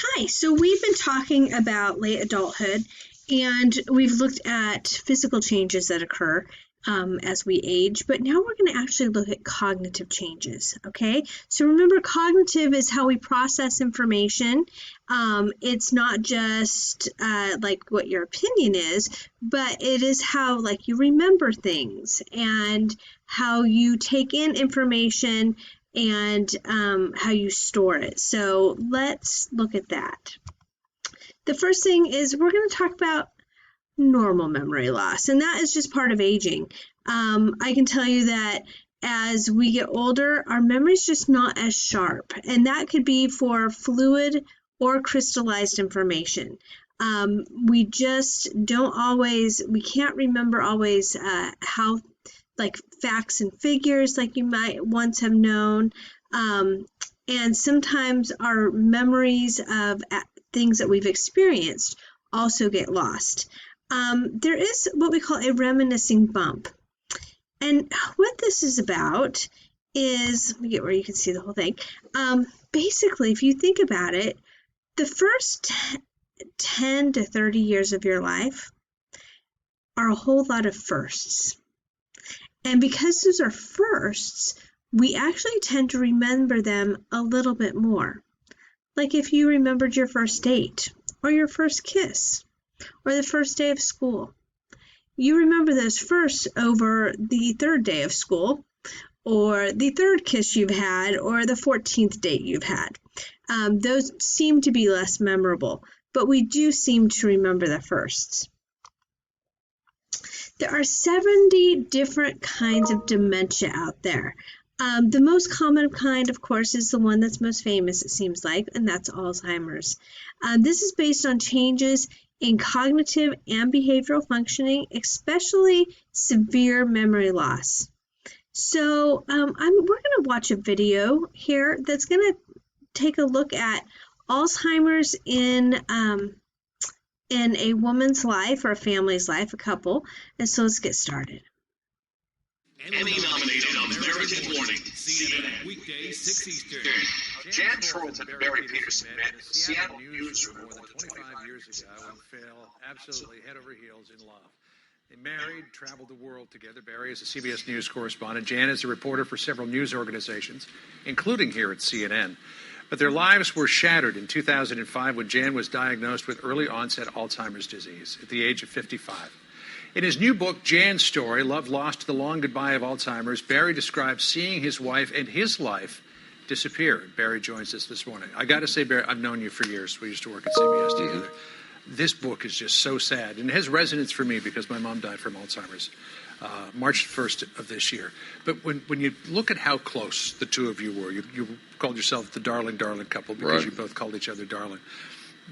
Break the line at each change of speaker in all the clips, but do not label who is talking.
Hi, so we've been talking about late adulthood, and we've looked at physical changes that occur as we age, but now we're going to actually look at cognitive changes, okay? So remember, cognitive is how we process information. It's not just like what your opinion is, but it is how like you remember things and how you take in information and how you store it. So let's look at that. The first thing is we're going to talk about normal memory loss, and that is just part of aging. I can tell you that as we get older, our memory's just not as sharp, and that could be for fluid or crystallized information. We just don't always, we can't remember always how like facts and figures like you might once have known. And sometimes our memories of things that we've experienced also get lost. There is what we call a reminiscing bump. And what this is about is, let me get where you can see the whole thing. Basically, if you think about it, the first 10 to 30 years of your life are a whole lot of firsts. And because those are firsts, we actually tend to remember them a little bit more. Like if you remembered your first date, or your first kiss, or the first day of school. You remember those first over the third day of school, or the third kiss you've had, or the 14th date you've had. Those seem to be less memorable, but we do seem to remember the firsts. There are 70 different kinds of dementia out there. The most common kind, of course, is the one that's most famous, it seems like, and that's Alzheimer's. This is based on changes in cognitive and behavioral functioning, especially severe memory loss. So we're going to watch a video here that's going to take a look at Alzheimer's in a woman's life or a family's life, a couple. And so let's get started.
Emmy nominated American Morning, CNN, weekday 6 Eastern.
Jan Trout and Barry Peterson met in the Seattle newsroom more than
25 years ago and fell absolutely head over heels in love. They married, traveled the world together. Barry is a CBS News correspondent. Jan is a reporter for several news organizations, including here at CNN. But their lives were shattered in 2005 when Jan was diagnosed with early onset Alzheimer's disease at the age of 55. In his new book, Jan's Story, Love Lost to the Long Goodbye of Alzheimer's, Barry describes seeing his wife and his life disappear. Barry joins us this morning. I got to say, Barry, I've known you for years. We used to work at CBS together. This book is just so sad, and it has resonance for me because my mom died from Alzheimer's March 1st of this year. But when you look at how close the two of you were, you called yourself the darling couple because you both called each other darling.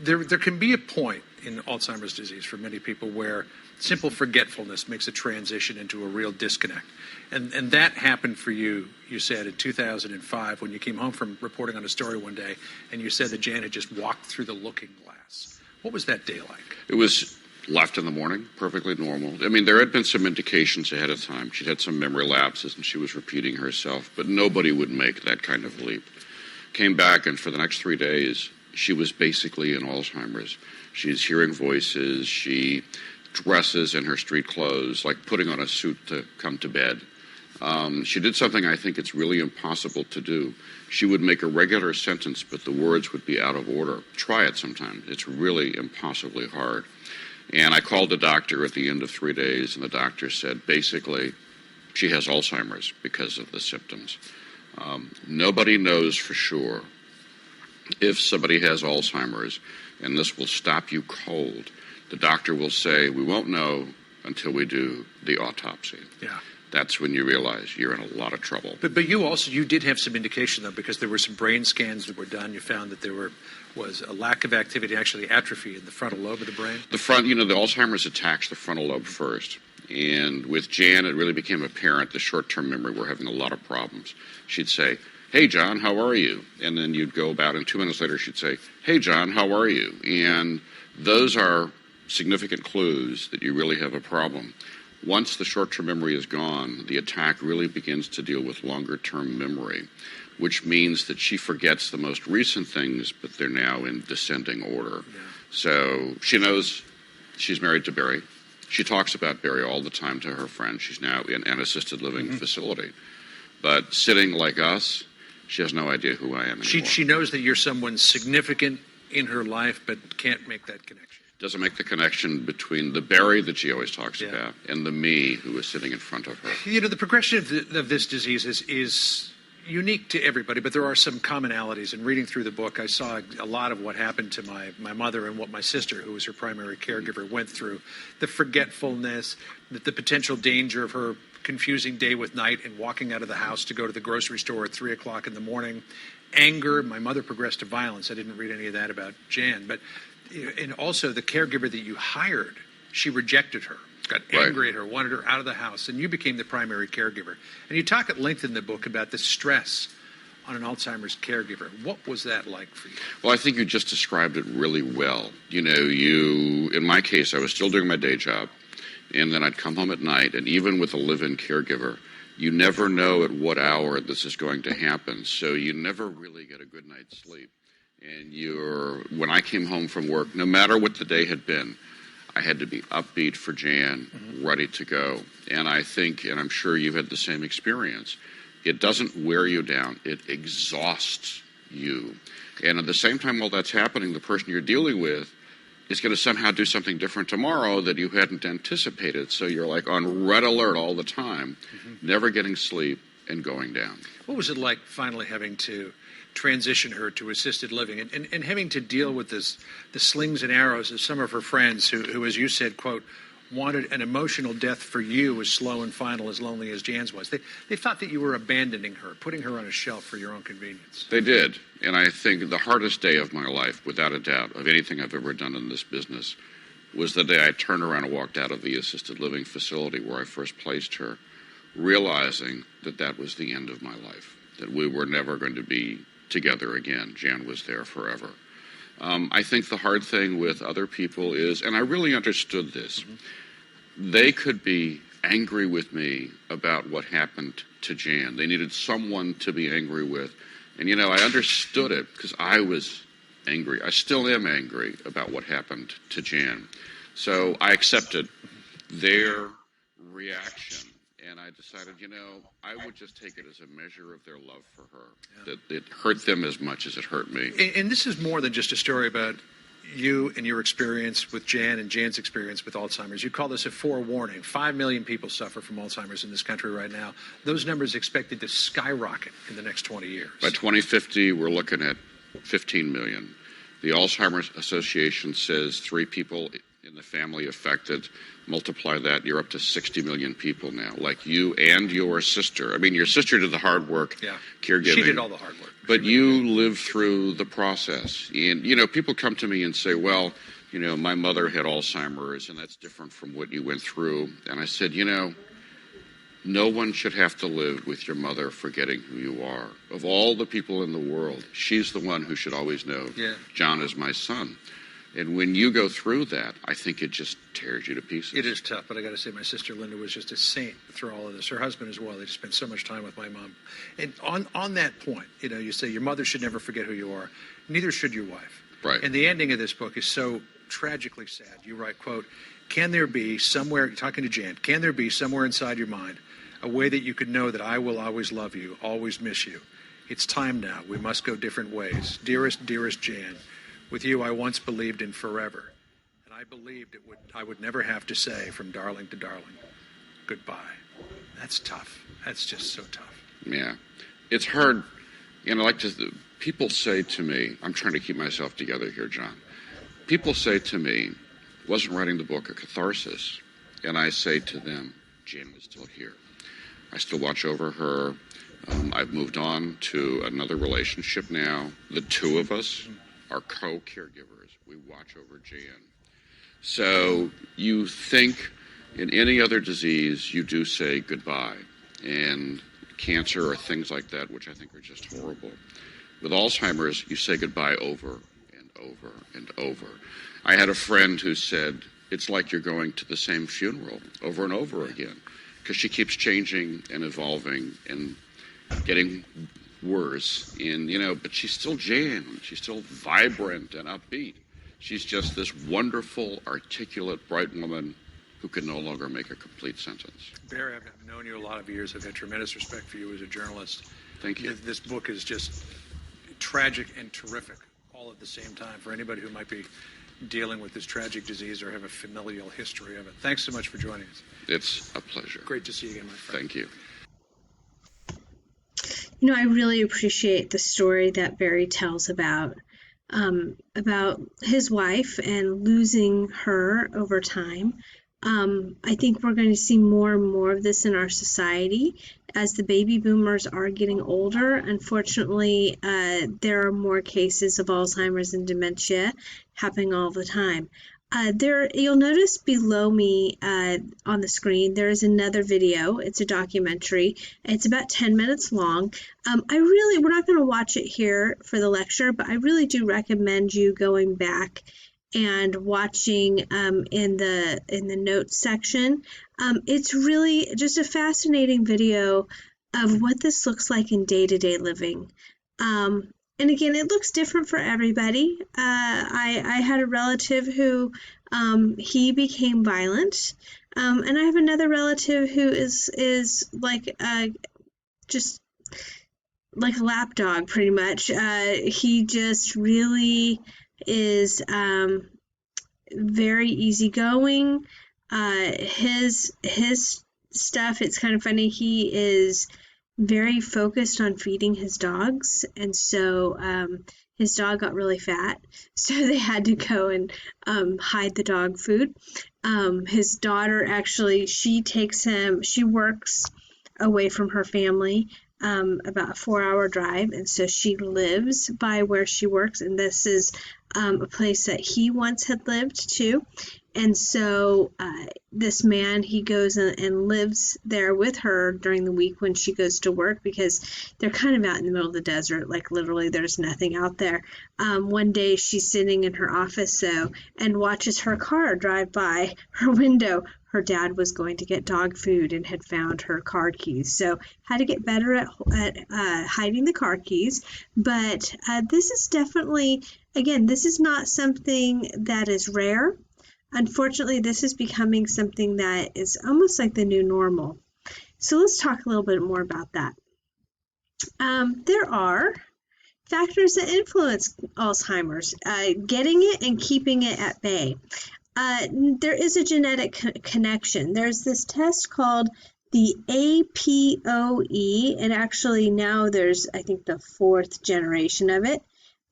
There can be a point in Alzheimer's disease for many people where simple forgetfulness makes a transition into a real disconnect. And that happened for you, you said, in 2005 when you came home from reporting on a story one day and you said that Jan had just walked through the looking glass. What was that day like?
It was left in the morning, perfectly normal. I mean, there had been some indications ahead of time. She'd had some memory lapses and she was repeating herself, but nobody would make that kind of leap. Came back, and for the next 3 days, she was basically in Alzheimer's. She's hearing voices. She dresses in her street clothes, like putting on a suit to come to bed. She did something I think it's really impossible to do. She would make a regular sentence, but the words would be out of order. Try it sometime. It's really impossibly hard. And I called the doctor at the end of 3 days, and the doctor said, basically, she has Alzheimer's because of the symptoms. Nobody knows for sure if somebody has Alzheimer's, and this will stop you cold. The doctor will say, we won't know until we do the autopsy.
Yeah.
That's when you realize you're in a lot of trouble.
But you did have some indication, though, because there were some brain scans that were done. You found that there was a lack of activity, actually atrophy in the frontal lobe of the brain.
The Alzheimer's attacks the frontal lobe first. And with Jan, it really became apparent the short-term memory were having a lot of problems. She'd say, hey, John, how are you? And then you'd go about, and 2 minutes later she'd say, hey, John, how are you? And those are significant clues that you really have a problem. Once the short-term memory is gone, the attack really begins to deal with longer-term memory. which means that she forgets the most recent things, but they're now in descending order. Yeah. So she knows she's married to Barry. She talks about Barry all the time to her friends. She's now in an assisted living facility. But sitting like us, she has no idea who I am anymore.
She knows that you're someone significant in her life, but can't make that connection.
Doesn't make the connection between the Barry that she always talks about and the me who is sitting in front of her.
You know, the progression of this disease is unique to everybody, but there are some commonalities. And reading through the book, I saw a lot of what happened to my mother and what my sister, who was her primary caregiver, went through. The forgetfulness, the potential danger of her confusing day with night and walking out of the house to go to the grocery store at 3 o'clock in the morning. Anger. My mother progressed to violence. I didn't read any of that about Jan. But and also the caregiver that you hired, she rejected her, got angry at her, wanted her out of the house, and you became the primary caregiver. And you talk at length in the book about the stress on an Alzheimer's caregiver. What was that like for you?
Well, I think you just described it really well. You know, in my case, I was still doing my day job, and then I'd come home at night, and even with a live-in caregiver, you never know at what hour this is going to happen, so you never really get a good night's sleep. And when I came home from work, no matter what the day had been, I had to be upbeat for Jan, ready to go. And I think, and I'm sure you've had the same experience, it doesn't wear you down. It exhausts you. And at the same time while that's happening, the person you're dealing with is going to somehow do something different tomorrow that you hadn't anticipated. So you're like on red alert all the time, never getting sleep and going down.
What was it like finally having to transition her to assisted living and having to deal with the slings and arrows of some of her friends who, as you said, quote, wanted an emotional death for you as slow and final, as lonely as Jan's was. They thought that you were abandoning her, putting her on a shelf for your own convenience.
They did. And I think the hardest day of my life, without a doubt, of anything I've ever done in this business, was the day I turned around and walked out of the assisted living facility where I first placed her, realizing that that was the end of my life, that we were never going to be together again. Jan was there forever. I think the hard thing with other people is, and I really understood this, they could be angry with me about what happened to Jan. They needed someone to be angry with. And, you know, I understood it because I was angry. I still am angry about what happened to Jan. So I accepted their reaction. And I decided, you know, I would just take it as a measure of their love for her, that it hurt them as much as it hurt me.
And this is more than just a story about you and your experience with Jan and Jan's experience with Alzheimer's. You call this a forewarning. 5 million people suffer from Alzheimer's in this country right now. Those numbers expected to skyrocket in the next 20 years.
By 2050, we're looking at 15 million. The Alzheimer's Association says 3 people in the family affected. Multiply that, you're up to 60 million people now, like you and your sister. I mean, your sister did the hard work, caregiving.
She did all the hard work.
But you lived through the process. And, you know, people come to me and say, well, you know, my mother had Alzheimer's, and that's different from what you went through. And I said, you know, no one should have to live with your mother forgetting who you are. Of all the people in the world, she's the one who should always know, John is my son. And when you go through that, I think it just tears you to pieces.
It is tough, but I got to say my sister Linda was just a saint through all of this. Her husband as well. They just spent so much time with my mom. And on that point, you know, you say your mother should never forget who you are. Neither should your wife.
Right.
And the ending of this book is so tragically sad. You write, quote, can there be somewhere, talking to Jan, can there be somewhere inside your mind a way that you could know that I will always love you, always miss you? It's time now. We must go different ways. Dearest, dearest Jan, with you, I once believed in forever, and I believed I would never have to say from darling to darling, goodbye. That's tough. That's just so tough.
Yeah. It's hard. You know, people say to me, I'm trying to keep myself together here, John. People say to me, wasn't writing the book a catharsis? And I say to them, Jan was still here. I still watch over her. I've moved on to another relationship now. The two of us are co-caregivers. We watch over Jan. So you think in any other disease, you do say goodbye. And cancer or things like that, which I think are just horrible. With Alzheimer's, you say goodbye over and over and over. I had a friend who said, it's like you're going to the same funeral over and over again, because she keeps changing and evolving and getting worse. But she's still Jan. She's still vibrant and upbeat. She's just this wonderful, articulate, bright woman who can no longer make a complete sentence.
Barry, I've known you a lot of years. I've had tremendous respect for you as a journalist.
Thank you.
This book is just tragic and terrific all at the same time for anybody who might be dealing with this tragic disease or have a familial history of it. Thanks so much for joining us.
It's a pleasure.
Great to see you again, my friend.
Thank you.
I really appreciate the story that Barry tells about his wife and losing her over time. I think we're going to see more and more of this in our society as the baby boomers are getting older. Unfortunately, there are more cases of Alzheimer's and dementia happening all the time. You'll notice below me on the screen, there is another video. It's a documentary. It's about 10 minutes long. We're not going to watch it here for the lecture, but I really do recommend you going back and watching in the notes section. It's really just a fascinating video of what this looks like in day-to-day living. And again, it looks different for everybody. I had a relative who he became violent, and I have another relative who is like just like a lapdog, pretty much. He just really is very easygoing. His stuff, it's kind of funny. He is very focused on feeding his dogs, and so his dog got really fat, so they had to go and hide the dog food. His daughter, actually, she works away from her family, about a 4-hour drive, and so she lives by where she works, and this is a place that he once had lived too. And so this man, he goes and lives there with her during the week when she goes to work, because they're kind of out in the middle of the desert, like literally there's nothing out there. One day she's sitting in her office though and watches her car drive by her window. Her dad was going to get dog food and had found her car keys, so had to get better at hiding the car keys. But this is definitely, again, this is not something that is rare. Unfortunately, this is becoming something that is almost like the new normal. So let's talk a little bit more about that. There are factors that influence Alzheimer's, getting it and keeping it at bay. There is a genetic connection. There's this test called the APOE, and actually now there's, I think, the 4th generation of it.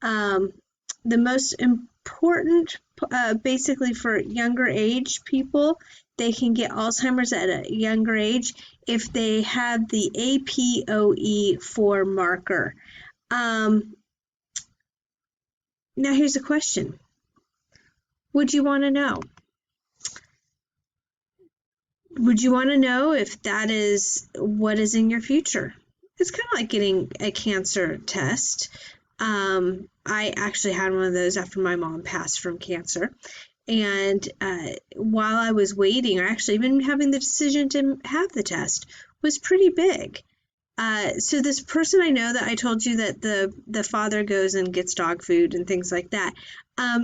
The most important, basically for younger age people, they can get Alzheimer's at a younger age if they have the APOE4 marker. Now here's a question. Would you want to know? Would you want to know if that is what is in your future? It's kind of like getting a cancer test. I actually had one of those after my mom passed from cancer. And while I was waiting, or actually even having the decision to have the test, was pretty big. So this person I know that I told you that the father goes and gets dog food and things like that,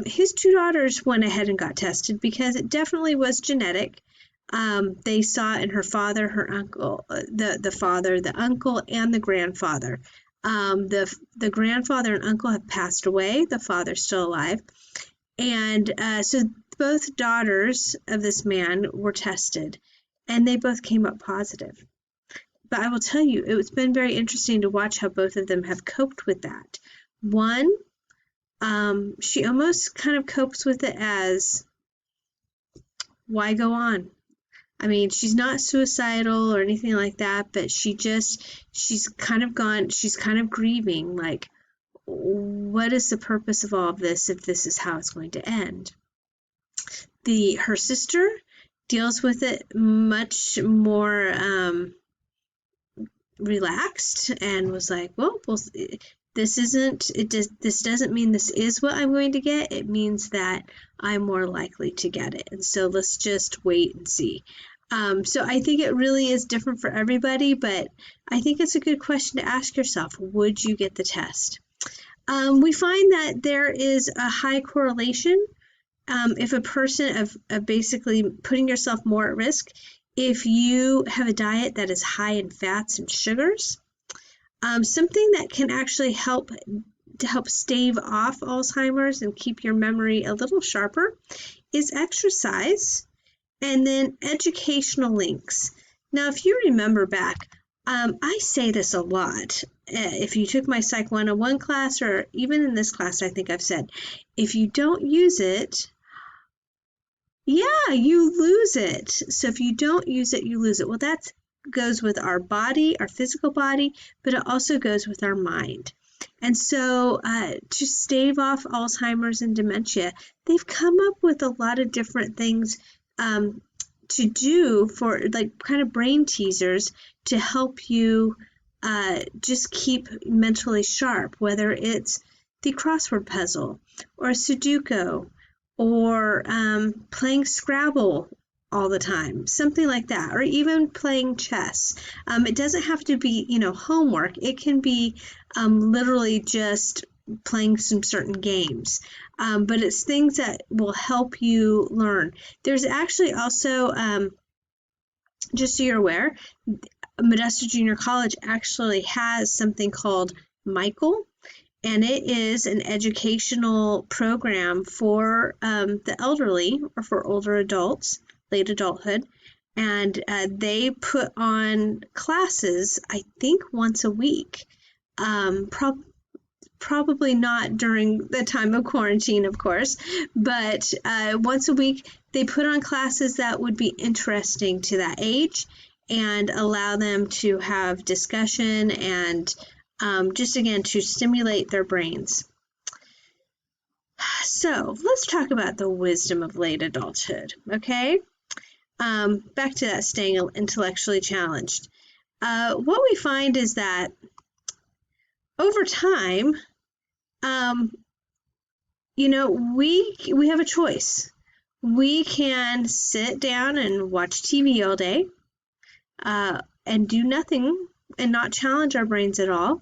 his 2 daughters went ahead and got tested because it definitely was genetic. They saw in her father, her uncle, the father, the uncle, and the grandfather. The grandfather and uncle have passed away. The father's still alive. And so both daughters of this man were tested, and they both came up positive. But I will tell you, it's been very interesting to watch how both of them have coped with that. One, she almost kind of copes with it as, why go on? I mean, she's not suicidal or anything like that, but she's kind of grieving, like, what is the purpose of all of this if this is how it's going to end? Her sister deals with it much more relaxed and was like, well, this doesn't mean this is what I'm going to get. It means that I'm more likely to get it. And so let's just wait and see. So I think it really is different for everybody, but I think it's a good question to ask yourself, would you get the test? We find that there is a high correlation if a person of basically putting yourself more at risk, if you have a diet that is high in fats and sugars, something that can actually help stave off Alzheimer's and keep your memory a little sharper is exercise and then educational links. Now, if you remember back, I say this a lot. If you took my Psych 101 class, or even in this class, I think I've said, if you don't use it, yeah, you lose it. So if you don't use it, you lose it. Well, that goes with our body, our physical body, but it also goes with our mind. And so to stave off Alzheimer's and dementia, they've come up with a lot of different things to do for like kind of brain teasers to help you just keep mentally sharp, whether it's the crossword puzzle or Sudoku or playing Scrabble all the time, something like that, or even playing chess. It doesn't have to be, homework. It can be literally just playing some certain games, but it's things that will help you learn. There's actually also, just so you're aware, Modesto Junior College actually has something called Michael, and it is an educational program for the elderly or for older adults, late adulthood, and they put on classes, I think, once a week. Probably not during the time of quarantine, of course, but once a week they put on classes that would be interesting to that age and allow them to have discussion and just again to stimulate their brains. So let's talk about the wisdom of late adulthood, okay? Back to that staying intellectually challenged. What we find is that over time, we have a choice. We can sit down and watch TV all day and do nothing and not challenge our brains at all,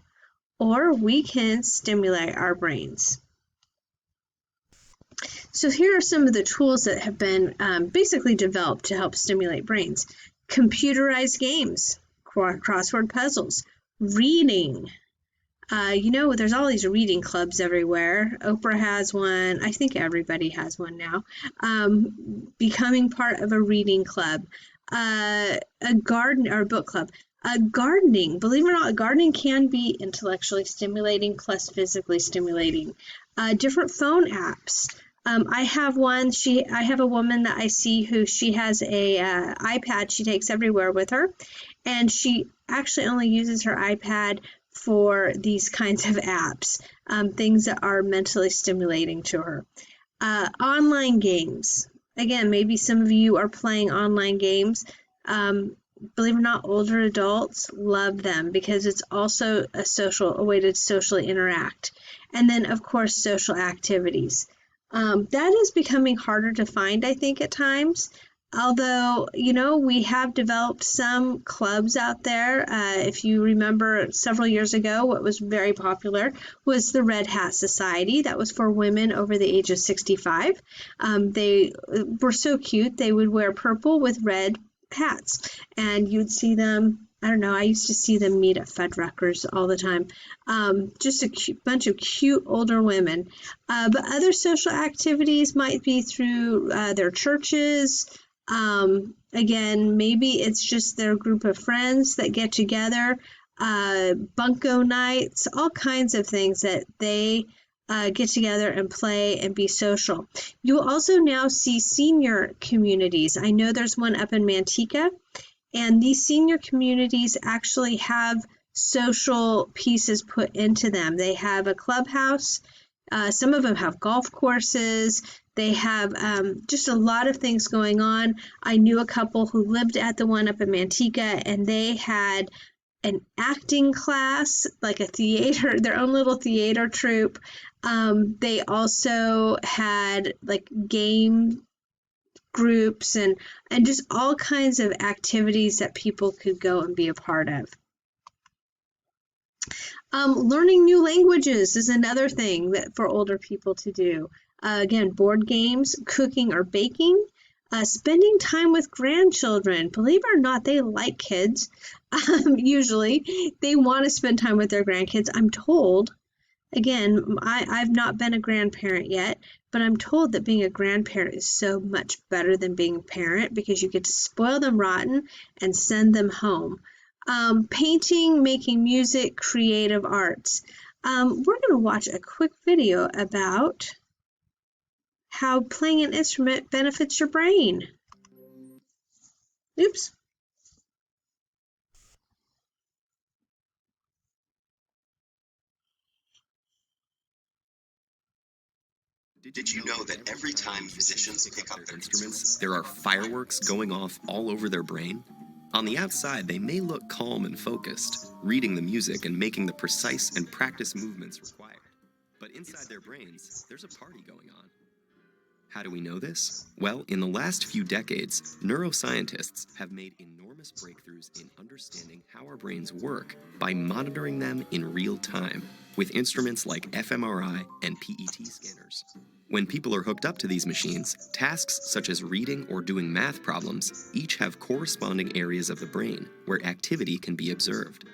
or we can stimulate our brains. So here are some of the tools that have been basically developed to help stimulate brains. Computerized games, crossword puzzles, reading. There's all these reading clubs everywhere. Oprah has one. I think everybody has one now. Becoming part of a reading club, a garden or a book club. Gardening, believe it or not, gardening can be intellectually stimulating plus physically stimulating. Different phone apps. I have one. I have a woman that I see who she has a iPad she takes everywhere with her, and she actually only uses her iPad for these kinds of apps, things that are mentally stimulating to her. Online games. Again, maybe some of you are playing online games. Believe it or not, older adults love them because it's also a way to socially interact. And then, of course, social activities. That is becoming harder to find, I think, at times. Although, we have developed some clubs out there. If you remember several years ago, what was very popular was the Red Hat Society. That was for women over the age of 65. They were so cute. They would wear purple with red hats, and you'd see them. I don't know, I used to see them meet at Fuddruckers all the time. Just a bunch of cute older women. But other social activities might be through their churches. Again, maybe it's just their group of friends that get together, bunko nights, all kinds of things that they get together and play and be social. You will also now see senior communities. I know there's one up in Manteca, and these senior communities actually have social pieces put into them. They have a clubhouse. Some of them have golf courses. They have just a lot of things going on. I knew a couple who lived at the one up in Manteca, and they had an acting class, like a theater, their own little theater troupe. They also had like game groups and just all kinds of activities that people could go and be a part of. Learning new languages is another thing that for older people to do. Again, board games, cooking or baking, spending time with grandchildren. Believe it or not, they like kids. Usually, they want to spend time with their grandkids. I'm told. Again, I've not been a grandparent yet, but I'm told that being a grandparent is so much better than being a parent because you get to spoil them rotten and send them home. Painting, making music, creative arts. We're going to watch a quick video about how playing an instrument benefits your brain. Oops.
Did you know that every time musicians pick up their instruments, there are fireworks going off all over their brain? On the outside, they may look calm and focused, reading the music and making the precise and practiced movements required. But inside their brains, there's a party going on. How do we know this? Well, in the last few decades, neuroscientists have made enormous breakthroughs in understanding how our brains work by monitoring them in real time with instruments like fMRI and PET scanners. When people are hooked up to these machines, tasks such as reading or doing math problems each have corresponding areas of the brain where activity can be observed.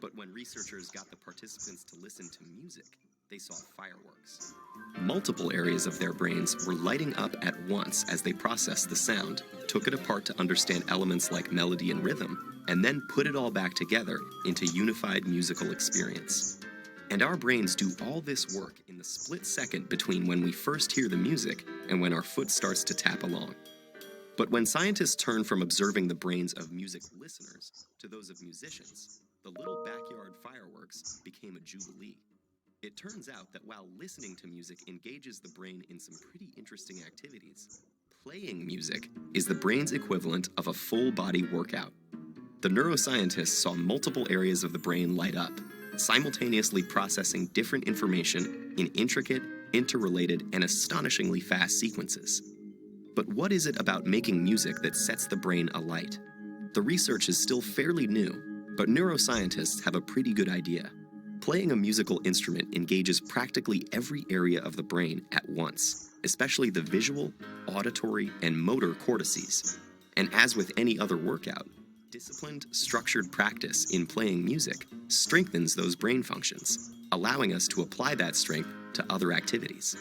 But when researchers got the participants to listen to music, they saw fireworks. Multiple areas of their brains were lighting up at once as they processed the sound, took it apart to understand elements like melody and rhythm, and then put it all back together into unified musical experience. And our brains do all this work in the split second between when we first hear the music and when our foot starts to tap along. But when scientists turn from observing the brains of music listeners to those of musicians, the little backyard fireworks became a jubilee. It turns out that while listening to music engages the brain in some pretty interesting activities, playing music is the brain's equivalent of a full-body workout. The neuroscientists saw multiple areas of the brain light up, simultaneously processing different information in intricate, interrelated, and astonishingly fast sequences. But what is it about making music that sets the brain alight? The research is still fairly new, but neuroscientists have a pretty good idea. Playing a musical instrument engages practically every area of the brain at once, especially the visual, auditory, and motor cortices. And as with any other workout, disciplined, structured practice in playing music strengthens those brain functions, allowing us to apply that strength to other activities.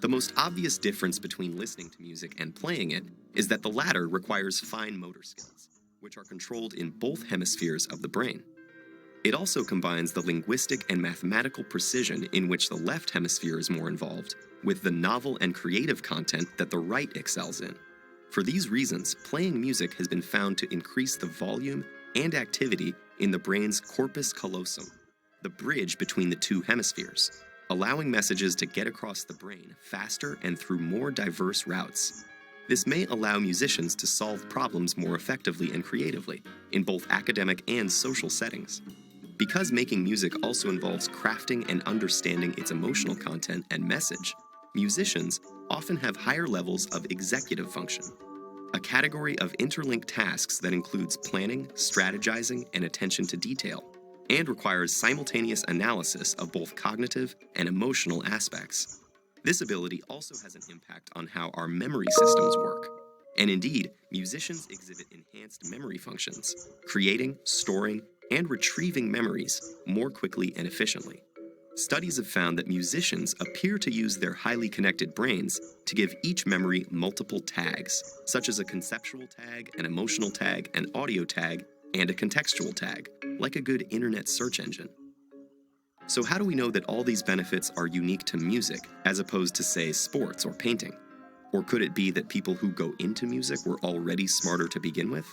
The most obvious difference between listening to music and playing it is that the latter requires fine motor skills, which are controlled in both hemispheres of the brain. It also combines the linguistic and mathematical precision in which the left hemisphere is more involved, with the novel and creative content that the right excels in. For these reasons, playing music has been found to increase the volume and activity in the brain's corpus callosum, the bridge between the two hemispheres, allowing messages to get across the brain faster and through more diverse routes. This may allow musicians to solve problems more effectively and creatively in both academic and social settings. Because making music also involves crafting and understanding its emotional content and message, musicians often have higher levels of executive function, a category of interlinked tasks that includes planning, strategizing, and attention to detail, and requires simultaneous analysis of both cognitive and emotional aspects. This ability also has an impact on how our memory systems work. And indeed, musicians exhibit enhanced memory functions, creating, storing, and retrieving memories more quickly and efficiently. Studies have found that musicians appear to use their highly connected brains to give each memory multiple tags, such as a conceptual tag, an emotional tag, an audio tag, and a contextual tag, like a good internet search engine. So how do we know that all these benefits are unique to music, as opposed to, say, sports or painting? Or could it be that people who go into music were already smarter to begin with?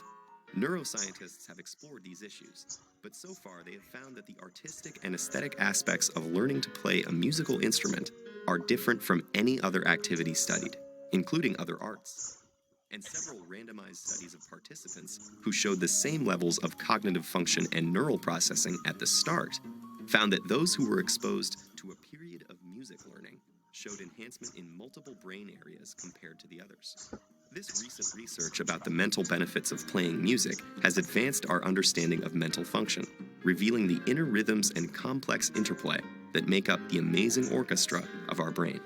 Neuroscientists have explored these issues, but so far they have found that the artistic and aesthetic aspects of learning to play a musical instrument are different from any other activity studied, including other arts. And several randomized studies of participants who showed the same levels of cognitive function and neural processing at the start found that those who were exposed to a period of music learning showed enhancement in multiple brain areas compared to the others. This recent research about the mental benefits of playing music has advanced our understanding of mental function, revealing the inner rhythms and complex interplay that make up the amazing orchestra of our brain.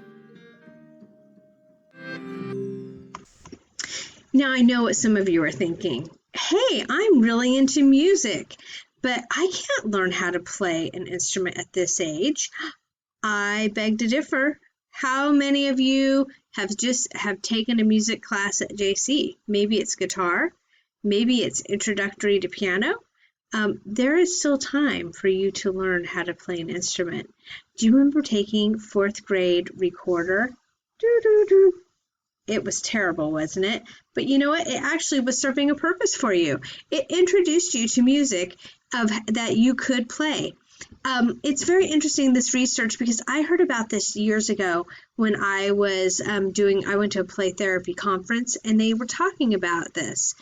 Now I know what some of you are thinking. Hey, I'm really into music, but I can't learn how to play an instrument at this age. I beg to differ. How many of you have taken a music class at JC? Maybe it's guitar, maybe it's introductory to piano. There is still time for you to learn how to play an instrument. Do you remember taking 4th grade recorder? Doo-doo-doo. It was terrible, wasn't it? But you know what? It actually was serving a purpose for you. It introduced you to music that you could play. It's very interesting, this research, because I heard about this years ago when I was I went to a play therapy conference, and they were talking about this.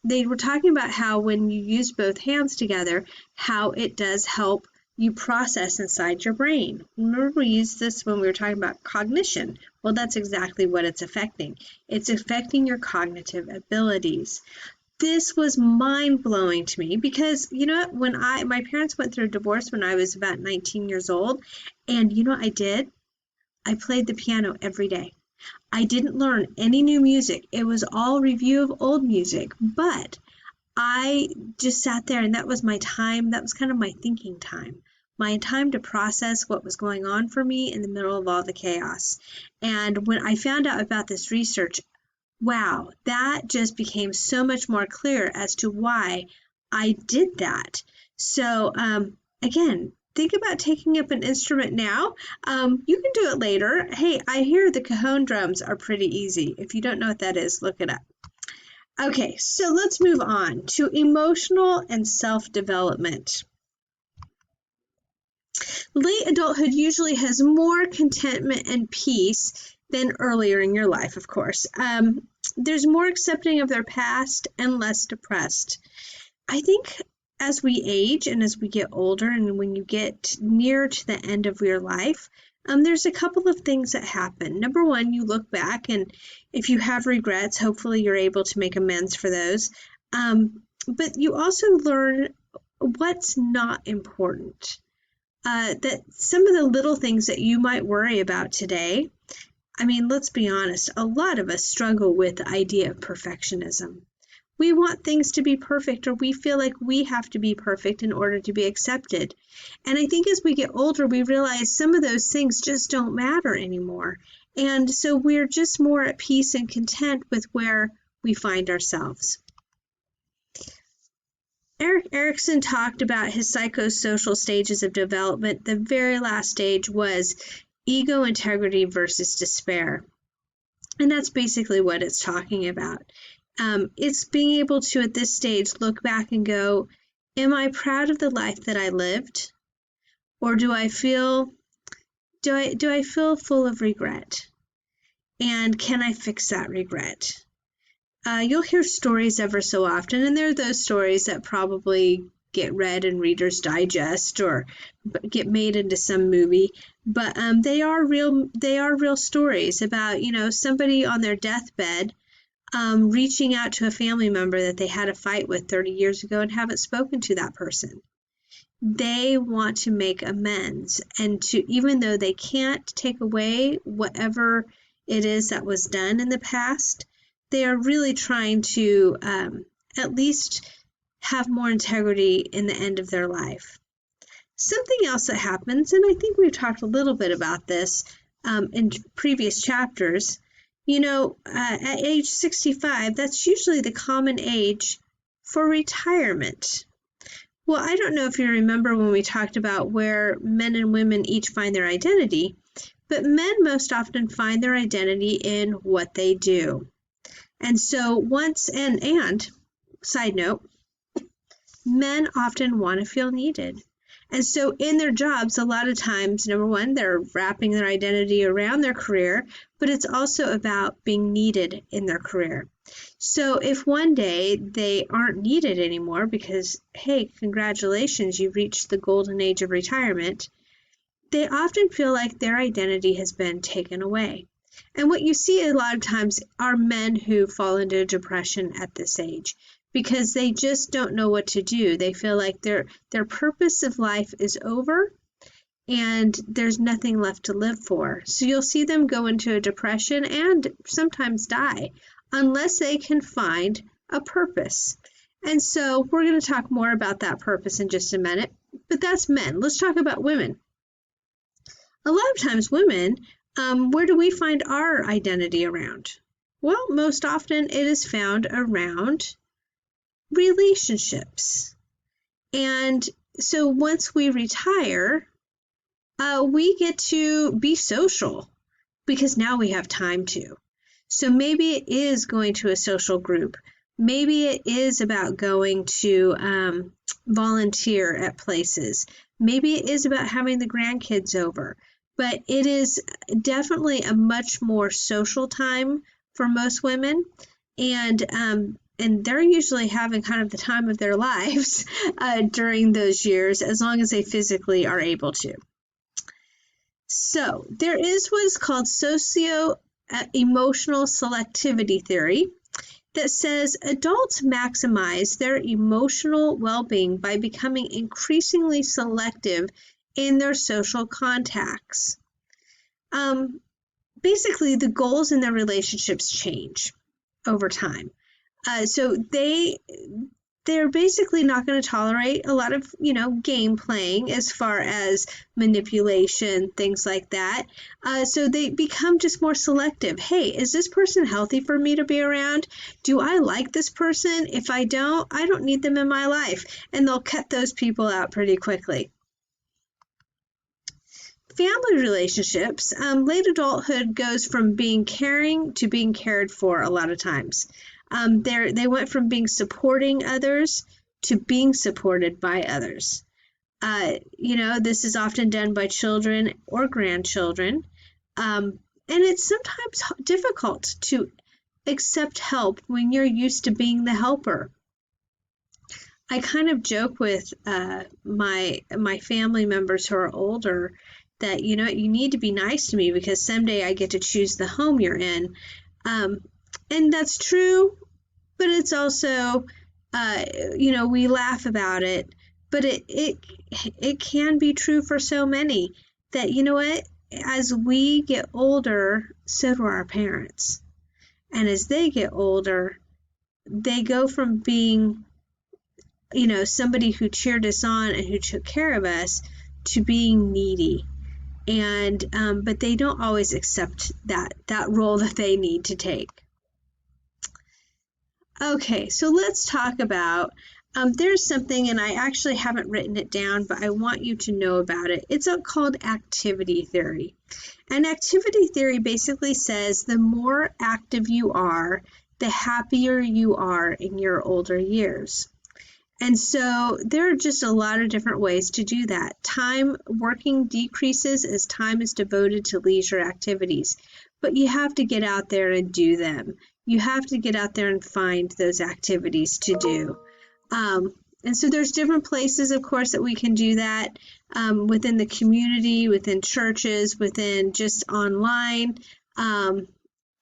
They were talking about how when you use both hands together, how it does help you process inside your brain. Remember, we used this when we were talking about cognition. Well, that's exactly what it's affecting. It's affecting your cognitive abilities. This was mind-blowing to me because, you know what, when my parents went through a divorce when I was about 19 years old, and you know what I did? I played the piano every day. I didn't learn any new music. It was all review of old music, but I just sat there, and that was my time. That was kind of my thinking time. My time to process what was going on for me in the middle of all the chaos. And when I found out about this research, wow, that just became so much more clear as to why I did that. So, again, think about taking up an instrument now. You can do it later. Hey, I hear the cajon drums are pretty easy. If you don't know what that is, look it up. Okay, so let's move on to emotional and self-development. Late adulthood usually has more contentment and peace than earlier in your life, of course. There's more accepting of their past and less depressed. I think as we age and as we get older and when you get near to the end of your life, there's a couple of things that happen. Number one, you look back, and if you have regrets, hopefully you're able to make amends for those. But you also learn what's not important. That some of the little things that you might worry about today, I mean, let's be honest, a lot of us struggle with the idea of perfectionism. We want things to be perfect, or we feel like we have to be perfect in order to be accepted. And I think as we get older, we realize some of those things just don't matter anymore. And so we're just more at peace and content with where we find ourselves. Erik Erikson talked about his psychosocial stages of development. The very last stage was ego integrity versus despair. And that's basically what it's talking about. It's being able to, at this stage, look back and go, am I proud of the life that I lived? Or do I feel full of regret? And can I fix that regret? You'll hear stories ever so often, and there are those stories that probably get read in Reader's Digest or get made into some movie, but they are real stories about, you know, somebody on their deathbed reaching out to a family member that they had a fight with 30 years ago and haven't spoken to that person. They want to make amends, and even though they can't take away whatever it is that was done in the past, they are really trying to at least have more integrity in the end of their life. Something else that happens, and I think we've talked a little bit about this in previous chapters, you know, at age 65, that's usually the common age for retirement. Well, I don't know if you remember when we talked about where men and women each find their identity, but men most often find their identity in what they do. And so and side note, men often want to feel needed. And so in their jobs, a lot of times, number one, they're wrapping their identity around their career, but it's also about being needed in their career. So if one day they aren't needed anymore because, hey, congratulations, you've reached the golden age of retirement, they often feel like their identity has been taken away. And what you see a lot of times are men who fall into depression at this age because they just don't know what to do. They feel like their purpose of life is over and there's nothing left to live for. So you'll see them go into a depression and sometimes die unless they can find a purpose. And so we're going to talk more about that purpose in just a minute, but that's men. Let's talk about women. A lot of times women, where do we find our identity around? Well, most often it is found around relationships. And so once we retire, we get to be social because now we have time to. So maybe it is going to a social group. Maybe it is about going to volunteer at places. Maybe it is about having the grandkids over. But it is definitely a much more social time for most women. And they're usually having kind of the time of their lives during those years, as long as they physically are able to. So there is what's called socio-emotional selectivity theory that says adults maximize their emotional well-being by becoming increasingly selective in their social contacts. Basically, the goals in their relationships change over time. So they're basically not going to tolerate a lot of, game playing as far as manipulation, things like that. So they become just more selective. Hey, is this person healthy for me to be around? Do I like this person? If I don't need them in my life. And they'll cut those people out pretty quickly. Family relationships, late adulthood goes from being caring to being cared for a lot of times. They went from being supporting others to being supported by others. This is often done by children or grandchildren. And it's sometimes difficult to accept help when you're used to being the helper. I kind of joke with my family members who are older that, you need to be nice to me because someday I get to choose the home you're in. And that's true, but it's also, we laugh about it, but it can be true for so many that, as we get older, so do our parents. And as they get older, they go from being, somebody who cheered us on and who took care of us to being needy. And but they don't always accept that role that they need to take. Okay, so let's talk about, there's something, and I actually haven't written it down, but I want you to know about it. It's called activity theory. And activity theory basically says the more active you are, the happier you are in your older years. And so there are just a lot of different ways to do that. Time working decreases as time is devoted to leisure activities, but you have to get out there and do them. You have to get out there and find those activities to do. And so there's different places, of course, that we can do that within the community, within churches, within just online.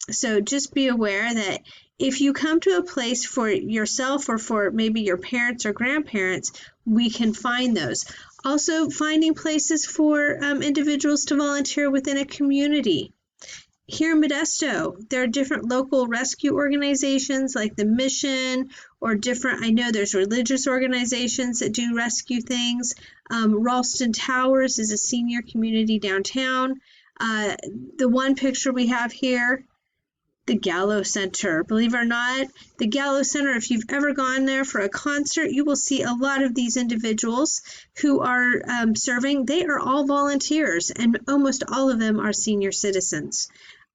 So just be aware that if you come to a place for yourself or for maybe your parents or grandparents, we can find those. Also, finding places for individuals to volunteer within a community. Here in Modesto, there are different local rescue organizations like the Mission or I know there's religious organizations that do rescue things. Ralston Towers is a senior community downtown. The one picture we have here, the Gallo Center. Believe it or not, the Gallo Center, if you've ever gone there for a concert, you will see a lot of these individuals who are serving. They are all volunteers, and almost all of them are senior citizens.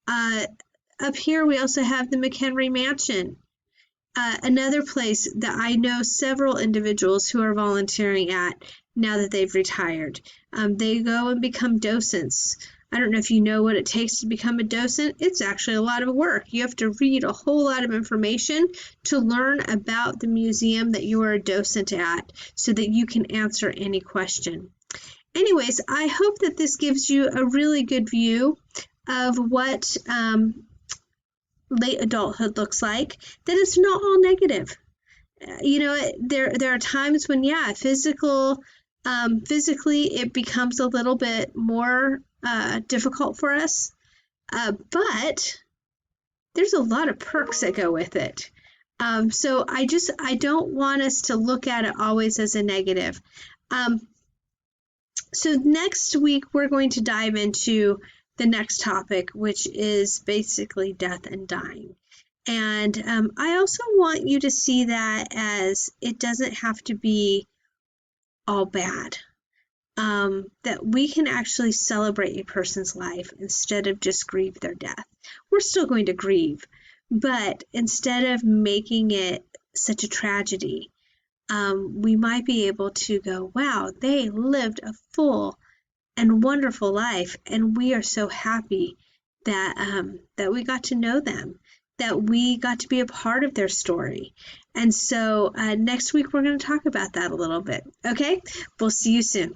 Up here, we also have the McHenry Mansion, another place that I know several individuals who are volunteering at now that they've retired. They go and become docents. I don't know if you know what it takes to become a docent. It's actually a lot of work. You have to read a whole lot of information to learn about the museum that you are a docent at so that you can answer any question. Anyways, I hope that this gives you a really good view of what late adulthood looks like, that it's not all negative. There are times when, yeah, physically it becomes a little bit more difficult for us, but there's a lot of perks that go with it. So I don't want us to look at it always as a negative. So next week we're going to dive into the next topic, which is basically death and dying. And I also want you to see that as it doesn't have to be all bad. That we can actually celebrate a person's life instead of just grieve their death. We're still going to grieve, but instead of making it such a tragedy, we might be able to go, wow, they lived a full and wonderful life, and we are so happy that we got to know them, that we got to be a part of their story. And so next week we're going to talk about that a little bit. Okay, we'll see you soon.